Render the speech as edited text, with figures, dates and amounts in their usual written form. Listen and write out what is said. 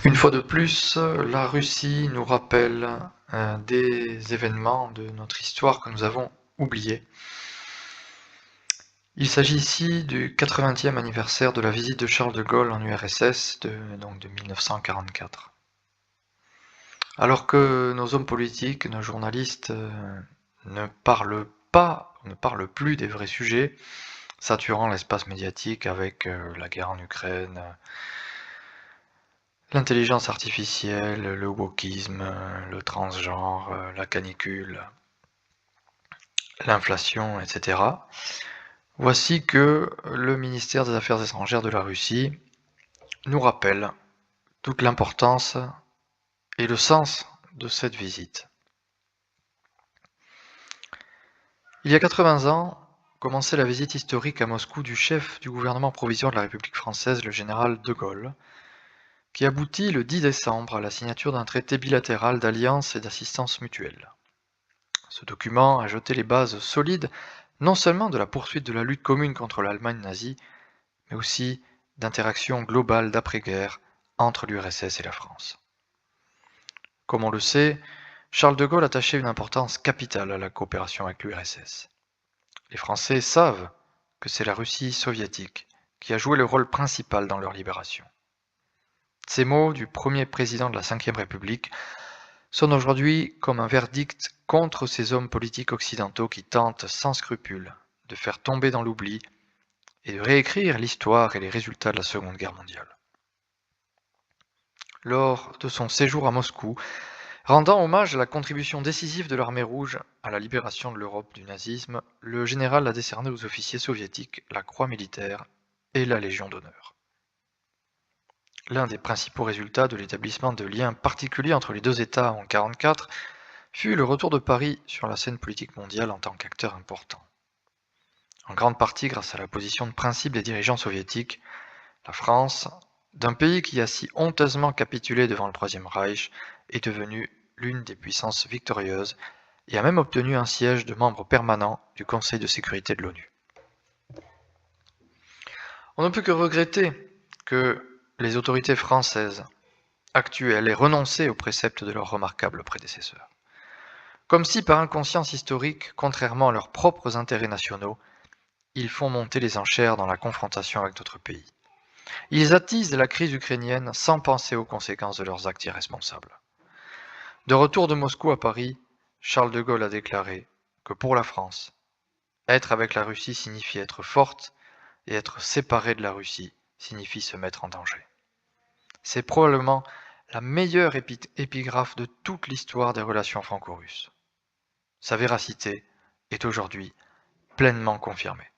Une fois de plus, la Russie nous rappelle des événements de notre histoire que nous avons oubliés. Il s'agit ici du 80e anniversaire de la visite de Charles de Gaulle en URSS de 1944. Alors que nos hommes politiques, nos journalistes ne parlent plus des vrais sujets, saturant l'espace médiatique avec la guerre en Ukraine, l'intelligence artificielle, le wokisme, le transgenre, la canicule, l'inflation, etc. Voici que le ministère des Affaires étrangères de la Russie nous rappelle toute l'importance et le sens de cette visite. Il y a 80 ans, commençait la visite historique à Moscou du chef du gouvernement provisoire de la République française, le général de Gaulle, qui aboutit le 10 décembre à la signature d'un traité bilatéral d'alliance et d'assistance mutuelle. Ce document a jeté les bases solides non seulement de la poursuite de la lutte commune contre l'Allemagne nazie, mais aussi d'interaction globale d'après-guerre entre l'URSS et la France. Comme on le sait, Charles de Gaulle attachait une importance capitale à la coopération avec l'URSS. Les Français savent que c'est la Russie soviétique qui a joué le rôle principal dans leur libération. Ces mots du premier président de la Ve République sont aujourd'hui comme un verdict contre ces hommes politiques occidentaux qui tentent sans scrupule de faire tomber dans l'oubli et de réécrire l'histoire et les résultats de la Seconde Guerre mondiale. Lors de son séjour à Moscou, rendant hommage à la contribution décisive de l'armée rouge à la libération de l'Europe du nazisme, le général a décerné aux officiers soviétiques la Croix militaire et la Légion d'honneur. L'un des principaux résultats de l'établissement de liens particuliers entre les deux États en 1944 fut le retour de Paris sur la scène politique mondiale en tant qu'acteur important. En grande partie grâce à la position de principe des dirigeants soviétiques, la France, d'un pays qui a si honteusement capitulé devant le Troisième Reich, est devenue l'une des puissances victorieuses et a même obtenu un siège de membre permanent du Conseil de sécurité de l'ONU. On ne peut que regretter que les autorités françaises actuelles aient renoncé aux préceptes de leurs remarquables prédécesseurs. Comme si par inconscience historique, contrairement à leurs propres intérêts nationaux, ils font monter les enchères dans la confrontation avec d'autres pays. Ils attisent la crise ukrainienne sans penser aux conséquences de leurs actes irresponsables. De retour de Moscou à Paris, Charles de Gaulle a déclaré que pour la France, être avec la Russie signifie être forte et être séparé de la Russie signifie se mettre en danger. C'est probablement la meilleure épigraphe de toute l'histoire des relations franco-russes. Sa véracité est aujourd'hui pleinement confirmée.